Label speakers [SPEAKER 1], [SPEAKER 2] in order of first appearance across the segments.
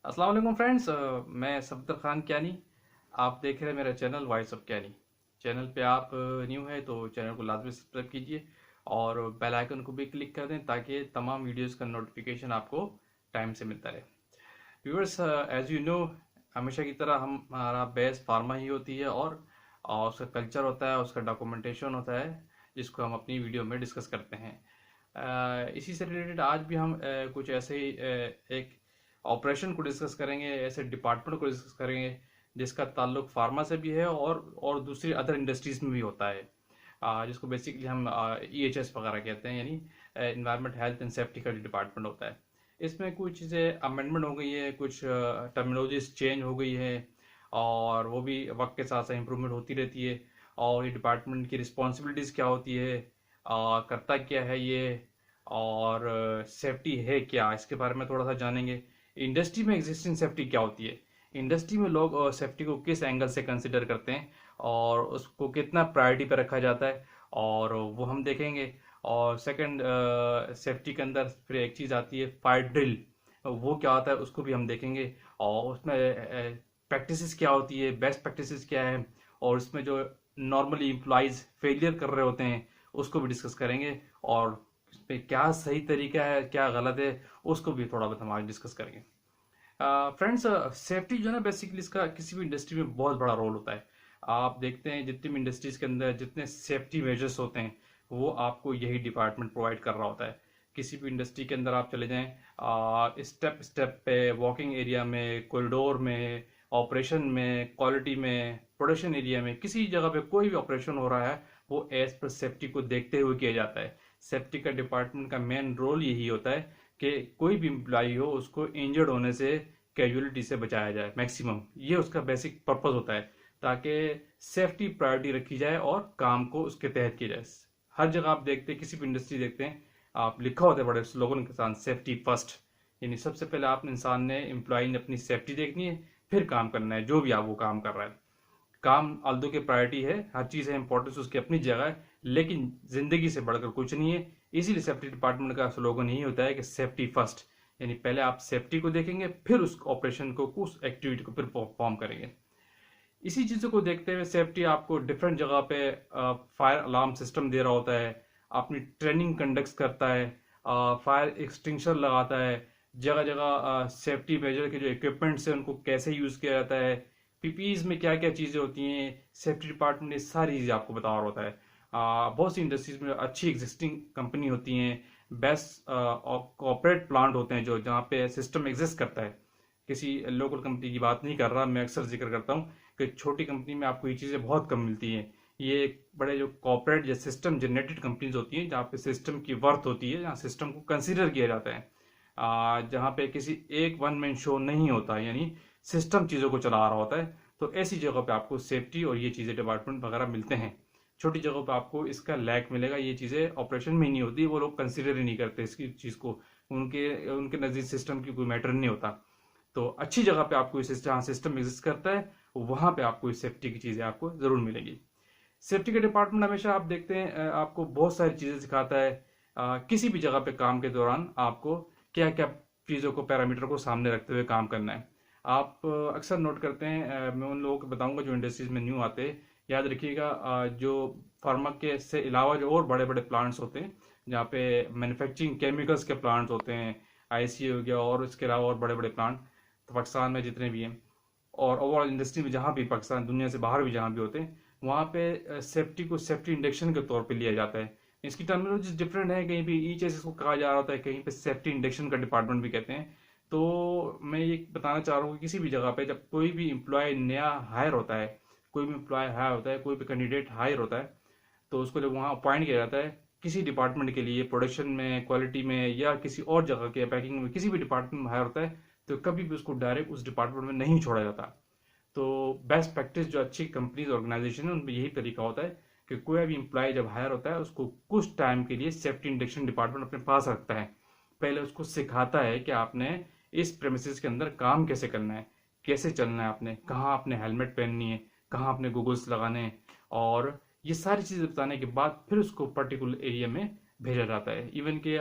[SPEAKER 1] अस्सलाम वालेकुम फ्रेंड्स। मैं सफदर खान क्यानी। आप देख रहे हैं मेरा channel voice of Kayani. Channel पे आप न्यू है तो चैनल को लाजमी सब्सक्राइब कीजिए और बेल आइकन को भी क्लिक कर दें ताकि तमाम वीडियोस का नोटिफिकेशन आपको टाइम से मिलता रहे। व्यूअर्स, एज यू नो, हमेशा की तरह हमारा बेस फार्मा ही होती है और उसका कल्चर होता है, उसका डॉक्यूमेंटेशन होता है जिसको हम अपनी वीडियो में डिस्कस करते हैं। इसी से रिलेटेड आज भी हम कुछ ऐसे ही एक ऑपरेशन को डिस्कस करेंगे, ऐसे डिपार्टमेंट को डिस्कस करेंगे जिसका ताल्लुक फार्मा से भी है और दूसरी अदर इंडस्ट्रीज में भी होता है, जिसको बेसिकली हम EHS वगैरह कहते हैं, यानी इन्वायरमेंट हेल्थ एंड सेफ्टी का जो डिपार्टमेंट होता है। इसमें कुछ चीज़ें अमेंडमेंट हो गई है, कुछ टर्मिनोलॉजीज चेंज हो गई है और वो भी वक्त के साथ साथ इम्प्रूवमेंट होती रहती है। और ये डिपार्टमेंट की रिस्पॉन्सिबिलिटीज़ क्या होती है, करता क्या है ये, और सेफ्टी है क्या, इसके बारे में थोड़ा सा जानेंगे। इंडस्ट्री में एग्जिस्टिंग सेफ्टी क्या होती है, इंडस्ट्री में लोग सेफ्टी को किस एंगल से कंसिडर करते हैं और उसको कितना प्रायोरिटी पे रखा जाता है, और वो हम देखेंगे। और सेकंड, सेफ्टी के अंदर फिर एक चीज़ आती है फायर ड्रिल, वो क्या होता है उसको भी हम देखेंगे। और उसमें प्रैक्टिसेस क्या होती है, बेस्ट प्रैक्टिसेस क्या है, और उसमें जो नॉर्मली इम्प्लॉइज फेलियर कर रहे होते हैं उसको भी डिस्कस करेंगे। और इस पे क्या सही तरीका है, क्या गलत है, उसको भी थोड़ा बहुत हम आज डिस्कस करेंगे। फ्रेंड्स, सेफ्टी जो है ना, बेसिकली इसका किसी भी इंडस्ट्री में बहुत बड़ा रोल होता है। आप देखते हैं जितनी भी इंडस्ट्रीज के अंदर जितने सेफ्टी मेजर्स होते हैं वो आपको यही डिपार्टमेंट प्रोवाइड कर रहा होता है। किसी भी इंडस्ट्री के अंदर आप चले जाएं, स्टेप स्टेप पे, वॉकिंग एरिया में, कॉरिडोर में, ऑपरेशन में, क्वालिटी में, प्रोडक्शन एरिया में, किसी जगह पे कोई भी ऑपरेशन हो रहा है वो एज पर सेफ्टी को देखते हुए किया जाता है। सेफ्टी का डिपार्टमेंट का मेन रोल यही होता है कि कोई भी इम्प्लाई हो उसको इंजर्ड होने से, कैजुअलिटी से बचाया जाए मैक्सिमम। ये उसका बेसिक पर्पस होता है ताकि सेफ्टी प्रायोरिटी रखी जाए और काम को उसके तहत किया जाए। हर जगह आप देखते हैं, किसी भी इंडस्ट्री देखते हैं, आप लिखा होता है बड़े स्लोगन के साथ, सेफ्टी फर्स्ट। यानी सबसे पहले आप इंसान ने, एम्प्लॉय ने अपनी सेफ्टी देखनी है, फिर काम करना है जो भी आप वो काम कर रहा है। काम आल्दो की प्रायोरिटी है, हर चीज़ है, इंपॉर्टेंस उसकी अपनी जगह है, लेकिन जिंदगी से बढ़कर कुछ नहीं है। इसीलिए सेफ्टी डिपार्टमेंट का स्लोगन यही होता है कि सेफ्टी फर्स्ट। यानी पहले आप सेफ्टी को देखेंगे, फिर उस ऑपरेशन को, उस एक्टिविटी को फिर परफॉर्म करेंगे। इसी चीज़ों को देखते हुए सेफ्टी आपको डिफरेंट जगह पे फायर अलार्म सिस्टम दे रहा होता है, अपनी ट्रेनिंग कंडक्ट करता है, फायर एक्सटिंग्विशर लगाता है, जगह जगह सेफ्टी मेजर के जो इक्विपमेंट्स हैं उनको कैसे यूज़ किया जाता है, PPEs में क्या क्या चीज़ें होती हैं, सेफ्टी डिपार्टमेंट ने सारी चीज़ें आपको बता रहा होता है। बहुत सी इंडस्ट्रीज में अच्छी एग्जिस्टिंग कंपनी होती हैं, बेस्ट कॉर्पोरेट प्लांट होते हैं जो जहाँ पे सिस्टम एग्जिस्ट करता है। किसी लोकल कंपनी की बात नहीं कर रहा, मैं अक्सर जिक्र करता हूँ कि छोटी कंपनी में आपको ये चीज़ें बहुत कम मिलती हैं। ये एक बड़े जो कॉर्पोरेट या सिस्टम जनरेटेड कंपनीज होती हैं जहाँ पे सिस्टम की वर्थ होती है, जहाँ सिस्टम को कंसीडर किया जाता है, जहाँ पे किसी एक वन मैन शो नहीं होता, यानी सिस्टम चीज़ों को चला रहा होता है। तो ऐसी जगह पे आपको सेफ्टी और ये चीज़ें डिपार्टमेंट वगैरह मिलते हैं। छोटी जगहों पे आपको इसका लैक मिलेगा, ये चीज़ें ऑपरेशन में ही नहीं होती, वो लोग कंसीडर ही नहीं करते इसकी चीज़ को, उनके उनके नज़दीक सिस्टम की कोई मैटर नहीं होता। तो अच्छी जगह पे आपको इस जहाँ सिस्टम एग्जिस्ट करता है वहां पे आपको इस सेफ्टी की चीज़ें आपको ज़रूर मिलेगी। सेफ्टी का डिपार्टमेंट हमेशा आप देखते हैं आपको बहुत सारी चीज़ें सिखाता है। किसी भी जगह पे काम के दौरान आपको क्या क्या चीज़ों को, पैरामीटर को सामने रखते हुए काम करना है। आप अक्सर नोट करते हैं, मैं उन लोगों को बताऊंगा जो इंडस्ट्रीज में न्यू आते हैं, याद रखिएगा, जो फार्मा के से अलावा जो और बड़े बड़े प्लांट्स होते हैं जहाँ पे मैन्युफैक्चरिंग केमिकल्स के प्लांट्स होते हैं, ICA हो गया और इसके अलावा और बड़े बड़े प्लांट, तो पाकिस्तान में जितने भी हैं और ओवरऑल इंडस्ट्री में जहाँ भी, पाकिस्तान दुनिया से बाहर भी जहाँ भी होते हैं, वहाँ पे सेफ्टी को सेफ्टी इंडक्शन के तौर पे लिया जाता है। इसकी टर्मिनोलॉजी डिफरेंट है, कहीं पे EHS इसको कहा जा रहा होता है, कहीं पे सेफ्टी इंडक्शन का डिपार्टमेंट भी कहते हैं। तो मैं ये बताना चाह रहा हूँ कि किसी भी जगह पे जब कोई भी एम्प्लॉय नया हायर होता है, कोई भी एम्प्लॉय हायर होता है, कोई भी कैंडिडेट हायर होता है, तो उसको जब वहाँ अपॉइंट किया जाता है किसी डिपार्टमेंट के लिए, प्रोडक्शन में, क्वालिटी में, या किसी और जगह के पैकिंग में, किसी भी डिपार्टमेंट में हायर होता है, तो कभी भी उसको डायरेक्ट उस डिपार्टमेंट में नहीं छोड़ा जाता। तो बेस्ट प्रैक्टिस जो अच्छी कंपनीज ऑर्गेनाइजेशन है उनमें यही तरीका होता है कि कोई भी एम्प्लॉय जब हायर होता है उसको कुछ टाइम के लिए सेफ्टी इंडक्शन डिपार्टमेंट अपने पास रखता है। पहले उसको सिखाता है कि आपने इस प्रेमिसेस के अंदर काम कैसे करना है, कैसे चलना है, आपने कहाँ आपने हेलमेट पहननी है, कहाँ आपने गूगल्स लगाने हैं, और ये सारी चीज़ें बताने के बाद फिर उसको पर्टिकुलर एरिया में भेजा जाता है। इवन के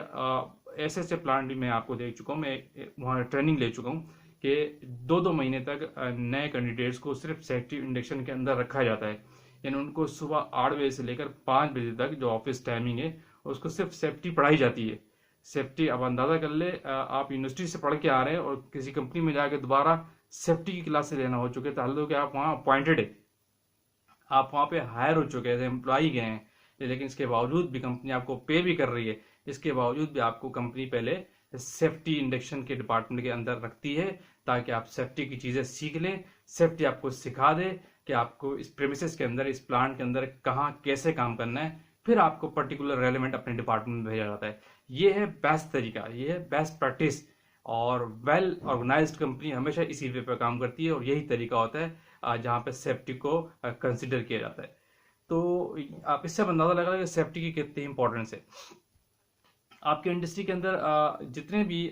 [SPEAKER 1] ऐसे ऐसे प्लांट भी मैं आपको देख चुका हूँ, मैं वहाँ ट्रेनिंग ले चुका हूँ कि 2-2 महीने तक नए कैंडिडेट्स को सिर्फ सेफ्टी इंडक्शन के अंदर रखा जाता है। यानी उनको सुबह 8 बजे से लेकर 5 बजे तक जो ऑफिस टाइमिंग है उसको सिर्फ सेफ्टी पढ़ाई जाती है। सेफ्टी, अब अंदाजा कर ले, आप यूनिवर्सिटी से पढ़ के आ रहे हैं और किसी कंपनी में जाके दोबारा सेफ्टी की क्लासेस लेना हो चुके, तो हाल कि आप वहाँ अपॉइंटेड है, आप वहाँ पे हायर हो चुके हैं, एम्प्लॉई गए हैं, लेकिन इसके बावजूद भी कंपनी आपको पे भी कर रही है। इसके बावजूद भी आपको कंपनी पहले सेफ्टी इंडक्शन के डिपार्टमेंट के अंदर रखती है ताकि आप सेफ्टी की चीज़ें सीख लें, सेफ्टी आपको सिखा दे कि आपको इस प्रेमिसेस के अंदर, इस प्लांट के अंदर कहाँ कैसे काम करना है, फिर आपको पर्टिकुलर रेलेवेंट अपने डिपार्टमेंट में भेजा जाता है। ये है बेस्ट तरीका, ये है बेस्ट प्रैक्टिस। और वेल ऑर्गेनाइज्ड कंपनी हमेशा इसी वे पे काम करती है और यही तरीका होता है जहाँ पे सेफ्टी को कंसिडर किया जाता है। तो आप इससे अंदाजा लगा कि सेफ्टी की कितनी इंपॉर्टेंस है। आपके इंडस्ट्री के अंदर जितने भी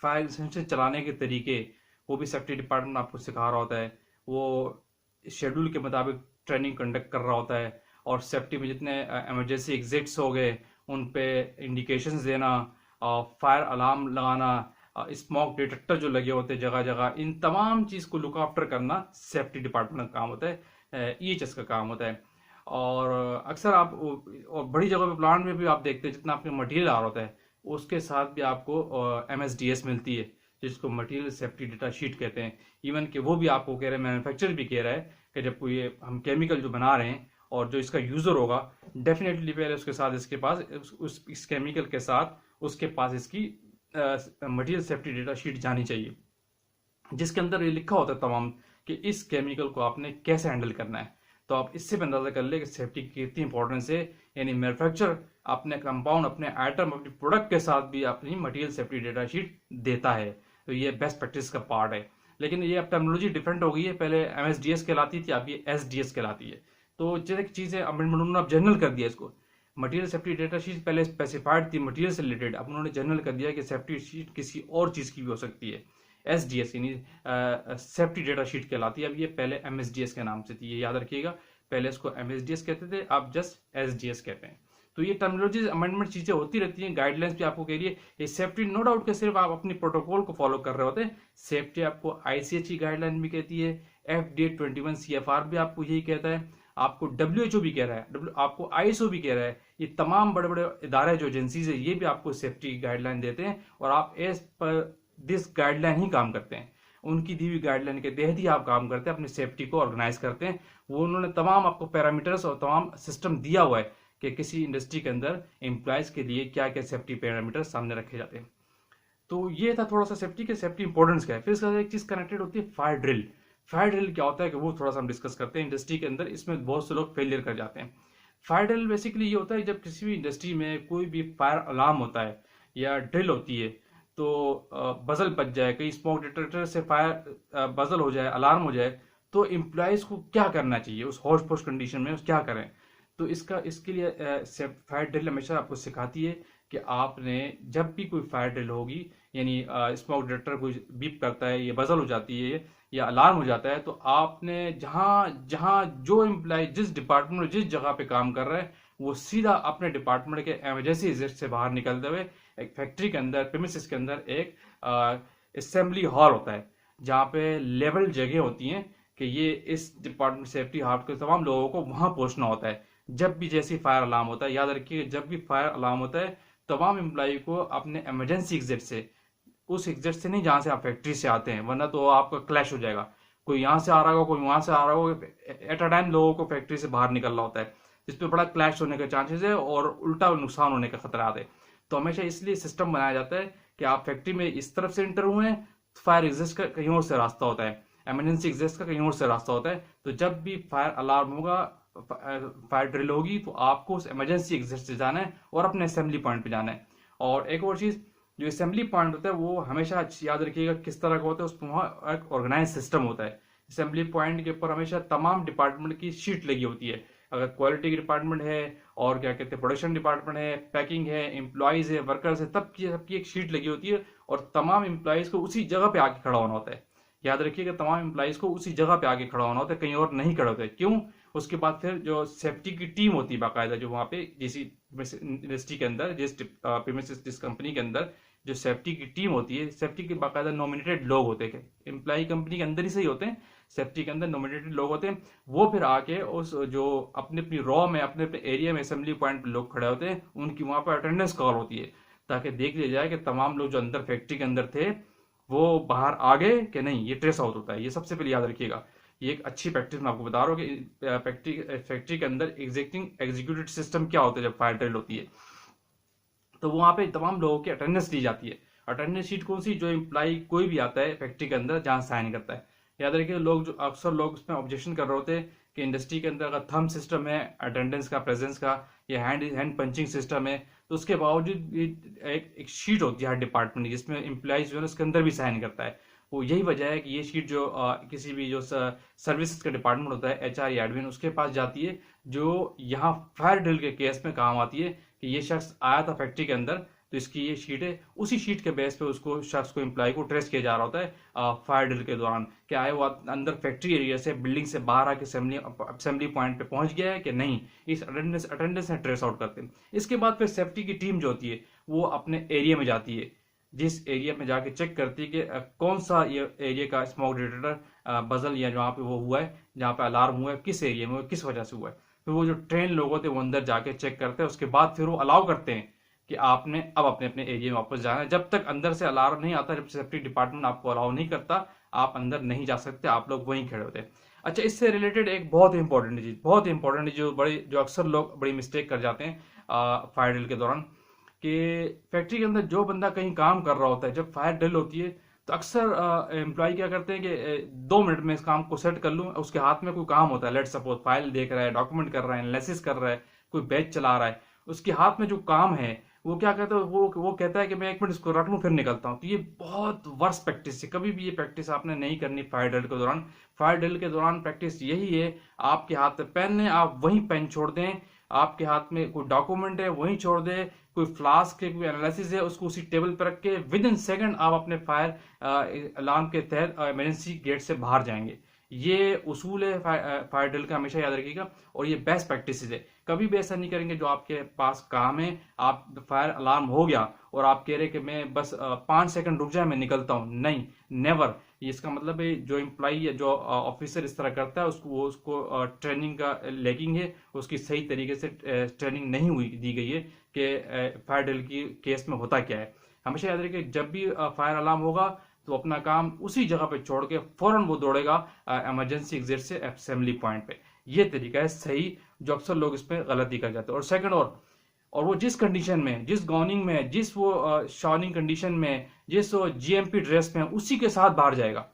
[SPEAKER 1] फायर एक्सटेंशन चलाने के तरीके, वो भी सेफ्टी डिपार्टमेंट आपको सिखा रहा होता है। वो शेड्यूल के मुताबिक ट्रेनिंग कंडक्ट कर रहा होता है और सेफ्टी में जितने इमरजेंसी एग्जिट्स हो गए उन पे इंडिकेशंस देना, फायर अलार्म लगाना, स्मोक डिटेक्टर जो लगे होते हैं जगह जगह, इन तमाम चीज़ को लुक आफ्टर करना सेफ्टी डिपार्टमेंट का काम होता है, EHS का काम होता है। और अक्सर आप और बड़ी जगह पे प्लांट में भी आप देखते हैं जितना आपके मटेरियल आ रहा होता है उसके साथ भी आपको MSDS मिलती है, जिसको मटेरियल सेफ्टी डेटा शीट कहते हैं। इवन कि वो भी आपको कह रहे हैं, मैन्युफैक्चरर भी कह रहा है कि जब कोई हम केमिकल जो बना रहे हैं और जो इसका यूज़र होगा, डेफिनेटली पहले उसके साथ इसके पास इस केमिकल के साथ उसके पास इसकी मटेरियल सेफ्टी डेटा शीट जानी चाहिए, जिसके अंदर ये लिखा होता है तमाम कि इस केमिकल को आपने कैसे हैंडल करना है। तो आप इससे भी अंदाजा कर ले कि सेफ्टी की कितनी इंपॉर्टेंस है। यानी मैन्युफैक्चरर अपने कंपाउंड, अपने आइटम, अपने प्रोडक्ट के साथ भी अपनी मटेरियल सेफ्टी डेटा शीट देता है। तो ये बेस्ट प्रैक्टिस का पार्ट है। लेकिन ये अब टेक्नोलॉजी डिफरेंट हो गई है, पहले MSDS कहलाती थी, अब ये SDS कहलाती है। तो जैसे चीज़ें अमेंडमेंट उन्होंने अब जनरल कर दिया इसको। मटेरियल सेफ्टी डेटा शीट पहले स्पेसिफाइड थी मटेरियल से रिलेटेड, अब उन्होंने जनरल कर दिया कि सेफ्टी शीट किसी और चीज़ की भी हो सकती है। SDS यानी सेफ्टी डेटा शीट कहलाती है। अब ये पहले MSDS के नाम से थी, ये याद रखिएगा। पहले इसको MSDS कहते थे, अब जस्ट SDS कहते हैं। तो ये टर्मिनोलॉजी अमेंडमेंट चीज़ें होती रहती हैं। गाइडलाइंस भी आपको कह रही है ये सेफ्टी, नो डाउट कि सिर्फ आप अपनी प्रोटोकॉल को फॉलो कर रहे होते हैं। सेफ्टी आपको ICH की गाइडलाइन भी कहती है, FDA 21 CFR भी आपको यही कहता है, आपको WHO भी कह रहा है, आपको ISO भी कह रहा है। ये तमाम बड़े बड़े इदारे जो एजेंसीज है ये भी आपको सेफ्टी की गाइडलाइन देते हैं और आप एज पर दिस गाइडलाइन ही काम करते हैं। उनकी दी हुई गाइडलाइन के तहत ही आप काम करते हैं, अपनी सेफ्टी को ऑर्गेनाइज करते हैं। वो उन्होंने तमाम आपको पैरामीटर्स और तमाम सिस्टम दिया हुआ है कि किसी इंडस्ट्री के अंदर एम्प्लॉयज के लिए क्या क्या सेफ्टी पैरामीटर सामने रखे जाते हैं। तो ये था थोड़ा सा सेफ्टी के, सेफ्टी इंपॉर्टेंस क्या है। फिर इसके साथ एक चीज कनेक्टेड होती है फायर ड्रिल। फायर ड्रिल क्या होता है कि वो थोड़ा सा हम डिस्कस करते हैं। इंडस्ट्री के अंदर इसमें बहुत से लोग फेलियर कर जाते हैं। फायर ड्रिल बेसिकली ये होता है जब किसी भी इंडस्ट्री में कोई भी फायर अलार्म होता है या ड्रिल होती है तो बजल बच जाए, कहीं स्मोक डिटेक्टर से फायर बजल हो जाए, अलार्म हो जाए, तो एम्प्लॉयज को क्या करना चाहिए उस होश पोश कंडीशन में, उस क्या करें। तो इसके लिए फायर ड्रिल हमेशा आपको सिखाती है कि आपने जब भी कोई फायर ड्रिल होगी, यानी स्मोक डिटेक्टर कोई बीप करता है, ये बजल हो जाती है या अलार्म हो जाता है, तो आपने जहां जहां जो एम्प्लॉय जिस डिपार्टमेंट में जिस जगह पे काम कर रहा है वो सीधा अपने डिपार्टमेंट के इमरजेंसी एग्जिट से बाहर निकलते हुए एक फैक्ट्री के अंदर, प्रीमिसेस के अंदर एक असेंबली हॉल होता है जहाँ पे लेवल जगह होती हैं कि ये इस डिपार्टमेंट सेफ्टी हार्ट के तमाम लोगों को वहां पहुंचना होता है जब भी जैसी फायर अलार्म होता है। याद रखिए जब भी फायर अलार्म होता है तमाम एम्प्लॉय को अपने इमरजेंसी एग्जिट से, उस एग्जिट से नहीं जहां से आप फैक्ट्री से आते हैं, वरना तो आपका क्लैश हो जाएगा। कोई यहाँ से आ रहा होगा, कोई वहां से आ रहा होगा, एट अ टाइम लोगों को फैक्ट्री से बाहर निकलना होता है, जिसपे बड़ा क्लैश होने के चांसेस है और उल्टा नुकसान होने का खतरा है। तो हमेशा इसलिए सिस्टम बनाया जाता है कि आप फैक्ट्री में इस तरफ से इंटर हुए हैं, फायर एग्जिस्ट का कहीं और से रास्ता होता है, इमरजेंसी एग्जिस्ट का कहीं और से रास्ता होता है। तो जब भी फायर अलार्म होगा, फायर ड्रिल होगी, तो आपको उस इमरजेंसी एग्जिट से जाना है और अपने असेंबली पॉइंट पे जाना है। और एक और चीज, जो असेंबली पॉइंट होता है वो हमेशा याद रखिएगा किस तरह का होता है, उसमें वहाँ एक ऑर्गेनाइज सिस्टम होता है। असेंबली पॉइंट के ऊपर हमेशा तमाम डिपार्टमेंट की शीट लगी होती है। अगर क्वालिटी डिपार्टमेंट है और क्या कहते हैं प्रोडक्शन डिपार्टमेंट है, पैकिंग है, एम्प्लॉयज है, वर्कर्स है, सबकी एक शीट लगी होती है और तमाम एम्प्लॉयज को उसी जगह पे आके खड़ा होना होता है। याद रखिएगा तमाम एम्प्लॉयज को उसी जगह पे आके खड़ा होना होता है, कहीं और नहीं खड़ा होता है। क्यों? उसके बाद फिर जो सेफ्टी की टीम होती है बाकायदा, जो वहाँ पे जिस इंडस्ट्री के अंदर, जिस प्रीमिसेस, जिस कंपनी के अंदर जो सेफ्टी की टीम होती है, सेफ्टी के बाकायदा नॉमिनेटेड लोग होते हैं, एम्प्लॉय कंपनी के अंदर ही सही होते हैं, सेफ्टी के अंदर नॉमिनेटेड लोग होते हैं, वो फिर आके उस जो अपने अपनी रॉ में अपने अपने एरिया में असेंबली पॉइंट पे लोग खड़े होते हैं, उनकी वहां पर अटेंडेंस कॉल होती है, ताकि देख लिया जाए कि तमाम लोग जो अंदर फैक्ट्री के अंदर थे वो बाहर आ गए कि नहीं। ये ट्रेस आउट होता है, ये सबसे पहले याद रखिएगा। ये एक अच्छी प्रैक्टिस मैं आपको बता रहा हूँ कि फैक्ट्री के अंदर एग्जीक्यूटिव सिस्टम क्या होता है जब फायर ड्रिल होती है। तो वहां पे तमाम लोगों की अटेंडेंस ली जाती है। अटेंडेंस शीट कौन सी, जो एम्प्लाई कोई भी आता है फैक्ट्री के अंदर जहां साइन करता है। याद रखिए, लोग जो अक्सर लोग उसमें ऑब्जेक्शन कर रहे होते हैं कि इंडस्ट्री के अंदर अगर थंब सिस्टम है अटेंडेंस का, प्रेजेंस का, या हैंड पंचिंग सिस्टम है, तो उसके बावजूद भी एक शीट होती है हर डिपार्टमेंट की जिसमें एम्प्लॉइज जो है उसके अंदर भी साइन करता है। वो यही वजह है कि ये शीट जो किसी भी जो सर्विसेज का डिपार्टमेंट होता है, एचआर या एडमिन, उसके पास जाती है, जो यहाँ फायर ड्रिल के केस में काम आती है कि ये शख्स आया था फैक्ट्री के अंदर, तो इसकी ये शीट है। उसी शीट के बेस पे उसको शख्स को एम्प्लॉय को ट्रेस किया जा रहा होता है फायर ड्रिल के दौरान, कि आए वो अंदर फैक्ट्री एरिया से, बिल्डिंग से बाहर आके असेंबली पॉइंट पे पहुंच गया है कि नहीं। इस अटेंडेंस है ट्रेस आउट करते हैं। इसके बाद फिर सेफ्टी की टीम जो होती है वो अपने एरिया में जाती है, जिस एरिया में जाके चेक करती है कि कौन सा ये एरिया का स्मोक डिटेक्टर बजल या जहाँ पे वो हुआ है, जहाँ पे अलार्म हुआ है, किस एरिया में, किस वजह से हुआ है। फिर वो जो ट्रेन लोग होते हैं वो अंदर जाके चेक करते हैं। उसके बाद फिर वो अलाउ करते हैं कि आपने अब अपने अपने एरिया में वापस जाना है। जब तक अंदर से अलार्म नहीं आता, जब सेफ्टी डिपार्टमेंट आपको अलाउ नहीं करता, आप अंदर नहीं जा सकते, आप लोग वहीं खड़े होते हैं। अच्छा, इससे रिलेटेड एक बहुत इंपॉर्टेंट चीज, बहुत इंपॉर्टेंट, जो अक्सर लोग बड़ी मिस्टेक कर जाते हैं फायर ड्रिल के दौरान, कि फैक्ट्री के अंदर जो बंदा कहीं काम कर रहा होता है, जब फायर ड्रिल होती है तो अक्सर एम्प्लॉय क्या करते हैं कि 2 मिनट में इस काम को सेट कर लूँ। उसके हाथ में कोई काम होता है, लेट सपोज फाइल देख रहा है, डॉक्यूमेंट कर रहा है, एनालिसिस कर रहा है, कोई बैच चला रहा है, उसके हाथ में जो काम है वो क्या कहता है, वो कहता है कि मैं 1 मिनट इसको रख लूँ फिर निकलता हूँ। तो ये बहुत वर्ष प्रैक्टिस है, कभी भी ये प्रैक्टिस आपने नहीं करनी फायर ड्रिल के दौरान। फायर ड्रिल के दौरान प्रैक्टिस यही है, आपके हाथ में पेन है, आप वहीं पेन छोड़ दें, आपके हाथ में कोई डॉक्यूमेंट है वहीं छोड़ दे, कोई फ्लास्क है, कोई एनालिसिस है, उसको उसी टेबल पर रख के विद इन सेकंड आप अपने फायर अलार्म के तहत इमरजेंसी गेट से बाहर जाएंगे। ये उसूल है फायर ड्रिल का, हमेशा याद रखिएगा। और ये बेस्ट प्रैक्टिस है, कभी भी ऐसा नहीं करेंगे जो आपके पास काम है, आप फायर अलार्म हो गया और आप कह रहे कि मैं बस 5 सेकंड रुक जाए मैं निकलता हूं, नहीं, नेवर। इसका मतलब है जो एम्प्लॉई या जो ऑफिसर इस तरह करता है उसको ट्रेनिंग का लैकिंग है, उसकी सही तरीके से ट्रेनिंग नहीं हुई दी गई है कि फायर ड्रिल की केस में होता क्या है। हमेशा याद रखिए, जब भी फायर अलार्म होगा तो अपना काम उसी जगह पे छोड़ के फौरन वो दौड़ेगा इमरजेंसी एग्जिट से असेंबली पॉइंट पे। ये तरीका है सही, जो अक्सर लोग इस पे गलती कर जाते हैं। और सेकंड, और वो जिस कंडीशन में, जिस गॉर्निंग में, जिस वो शार्निंग कंडीशन में, जिस वो जीएमपी ड्रेस में, उसी के साथ बाहर जाएगा।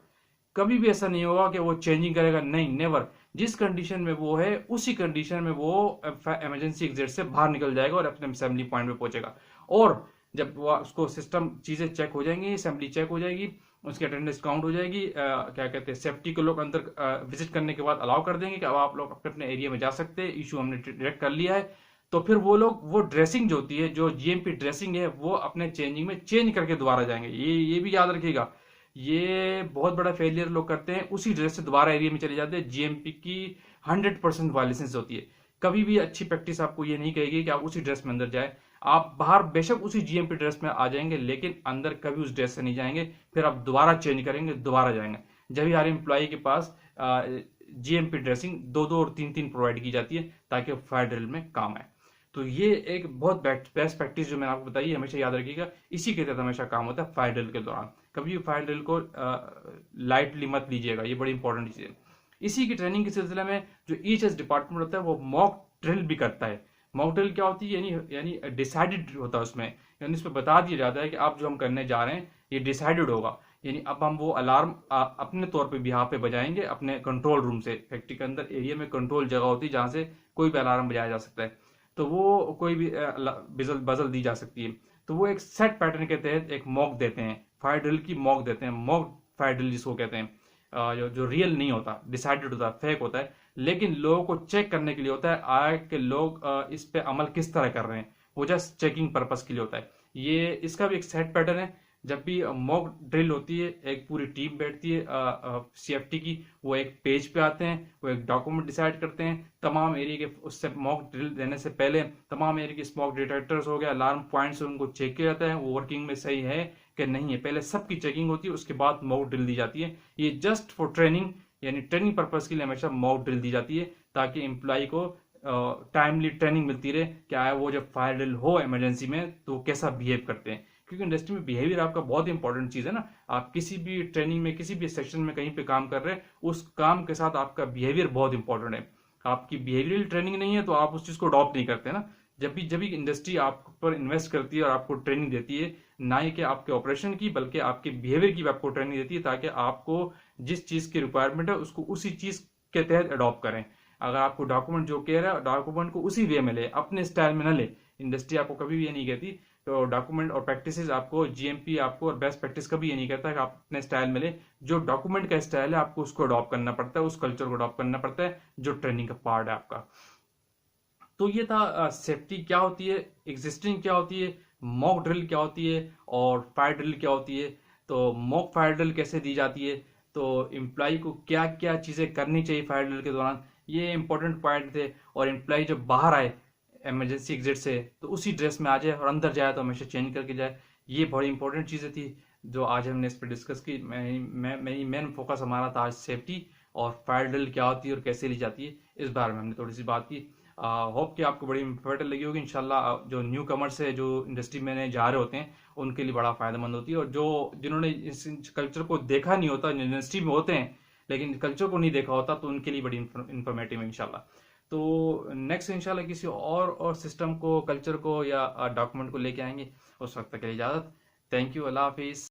[SPEAKER 1] कभी भी ऐसा नहीं होगा कि वो चेंजिंग करेगा, नहीं, नेवर। जिस कंडीशन में वो है उसी कंडीशन में वो इमरजेंसी एग्जिट से बाहर निकल जाएगा और अपने असेंबली पॉइंट पे पहुंचेगा। और जब वो उसको सिस्टम चीजें चेक हो जाएंगी, असेंबली चेक हो जाएगी, उसकी अटेंडेंस काउंट हो जाएगी, क्या कहते हैं, सेफ्टी के लोग अंदर विजिट करने के बाद अलाउ कर देंगे कि अब आप लोग अपने अपने एरिया में जा सकते हैं, इशू हमने डायरेक्ट कर लिया है। तो फिर वो लोग वो ड्रेसिंग जो होती है, जो जीएमपी ड्रेसिंग है, वो अपने चेंजिंग में चेंज करके दोबारा जाएंगे। ये भी याद रखिएगा, ये बहुत बड़ा फेलियर लोग करते हैं, उसी ड्रेस से दोबारा एरिया में चले जाते हैं। जीएमपी की 100% वायलेंस होती है। कभी भी अच्छी प्रैक्टिस आपको ये नहीं कहेगी कि आप उसी ड्रेस में अंदर जाए। आप बाहर बेशक उसी जीएमपी ड्रेस में आ जाएंगे, लेकिन अंदर कभी उस ड्रेस से नहीं जाएंगे, फिर आप दोबारा चेंज करेंगे, दोबारा जाएंगे। जब भी हर एम्प्लॉय के पास जीएमपी ड्रेसिंग 2-2 और 3-3 प्रोवाइड की जाती है ताकि फायर ड्रिल में काम आए। तो ये एक बहुत बेस्ट प्रैक्टिस जो मैंने आपको बताई है, हमेशा याद रखिएगा। इसी के तहत हमेशा काम होता है फायर ड्रिल के दौरान। कभी भी फायर ड्रिल को लाइटली मत लीजिएगा, ये बड़ी इंपॉर्टेंट चीज है। इसी की ट्रेनिंग के सिलसिले में जो ईएचएस डिपार्टमेंट होता है वो मॉक ड्रिल भी करता है। मॉक ड्रिल क्या होती है, यानी डिसाइडेड होता है उसमें, यानी उसमें बता दिया जाता है कि आप जो हम करने जा रहे हैं ये डिसाइडेड होगा। यानी अब हम वो अलार्म अपने तौर पे भी यहाँ पे बजाएंगे अपने कंट्रोल रूम से। फैक्ट्री के अंदर एरिया में कंट्रोल जगह होती है जहां से कोई भी अलार्म बजाया जा सकता है, तो वो कोई भी बजल दी जा सकती है। तो वो एक सेट पैटर्न के तहत एक मॉक देते हैं, फायर ड्रिल की मॉक देते हैं, मॉक फायर ड्रिल जिसको कहते हैं, जो रियल नहीं होता, डिसाइडेड होता है, फेक होता है, लेकिन लोगों को चेक करने के लिए होता है आगे के लोग इस पे अमल किस तरह कर रहे हैं। वो जस्ट चेकिंग पर्पस के लिए होता है। ये इसका भी एक सेट पैटर्न है, जब भी मॉक ड्रिल होती है, एक पूरी टीम बैठती है सीएफटी की, वो एक पेज पे आते हैं, वो एक डॉक्यूमेंट डिसाइड करते हैं तमाम एरिया के। उससे मॉक ड्रिल देने से पहले तमाम एरिया के स्मोक डिटेक्टर्स हो गया, अलार्म पॉइंट्स, उनको चेक किया जाता है वो वर्किंग में सही है कि नहीं है। पहले सबकी चेकिंग होती है, उसके बाद मॉक ड्रिल दी जाती है। ये जस्ट फॉर ट्रेनिंग, यानी ट्रेनिंग पर्पज के लिए हमेशा मॉक ड्रिल दी जाती है, ताकि एम्प्लॉय को टाइमली ट्रेनिंग मिलती रहे, क्या है वो जब फायर ड्रिल हो इमरजेंसी में तो कैसा बिहेव करते हैं। क्योंकि इंडस्ट्री में बिहेवियर आपका बहुत इंपॉर्टेंट चीज है ना। आप किसी भी ट्रेनिंग में, किसी भी सेक्शन में कहीं पे काम कर रहे हैं, उस काम के साथ आपका बिहेवियर बहुत इंपॉर्टेंट है। आपकी बिहेवियरल ट्रेनिंग नहीं है तो आप उस चीज को अडॉप्ट नहीं करते ना। जब भी इंडस्ट्री आप पर इन्वेस्ट करती है और आपको ट्रेनिंग देती है, ना ही कि आपके ऑपरेशन की बल्कि आपके बिहेवियर की भी आपको ट्रेनिंग देती है, ताकि आपको जिस चीज की रिक्वायरमेंट है उसको उसी चीज के तहत अडॉप्ट करें। अगर आपको डॉक्यूमेंट जो कह रहा है, डॉक्यूमेंट को उसी वे में ले, अपने स्टाइल में ना ले। इंडस्ट्री आपको कभी भी ये नहीं कहती, तो डॉक्यूमेंट और प्रैक्टिसेस आपको, जीएमपी आपको और बेस्ट प्रैक्टिस कभी ये नहीं कहता कि आप अपने स्टाइल में ले। जो डॉक्यूमेंट का स्टाइल है आपको उसको अडॉप्ट करना पड़ता है, उस कल्चर को अडॉप्ट करना पड़ता है जो ट्रेनिंग का पार्ट है आपका। तो ये था सेफ्टी क्या होती है, एग्जिस्टिंग क्या होती है, मॉक ड्रिल क्या होती है, और फायर ड्रिल क्या होती है। तो मॉक फायर ड्रिल कैसे दी जाती है, तो एम्प्लॉय को क्या क्या चीजें करनी चाहिए फायर ड्रिल के दौरान, ये इंपॉर्टेंट पॉइंट थे। और एम्प्लॉय जब बाहर आए इमरजेंसी एग्जिट से तो उसी ड्रेस में आ जाए, और अंदर जाए तो हमेशा चेंज करके जाए। ये बड़ी इंपॉर्टेंट चीजें थी जो आज हमने इस पर डिस्कस की। मेरी मेन फोकस हमारा था आज सेफ्टी और फायर ड्रिल क्या होती है और कैसे ली जाती है, इस बारे में हमने थोड़ी सी बात की। होप कि आपको बड़ी इंपॉर्टेंट लगी होगी। इंशाल्लाह जो न्यू कमर्स है, जो इंडस्ट्री में जा रहे होते हैं, उनके लिए बड़ा फायदेमंद होती है। और जो जिन्होंने इस कल्चर को देखा नहीं होता, इंडस्ट्री में होते हैं लेकिन कल्चर को नहीं देखा होता, तो उनके लिए बड़ी इंफॉर्मेटिव है इंशाल्लाह। तो नेक्स्ट इंशाल्लाह किसी और सिस्टम को, कल्चर को या डॉक्यूमेंट को लेके आएंगे। उस वक्त तक के लिए इजाजत। Thank you, Allah Hafiz.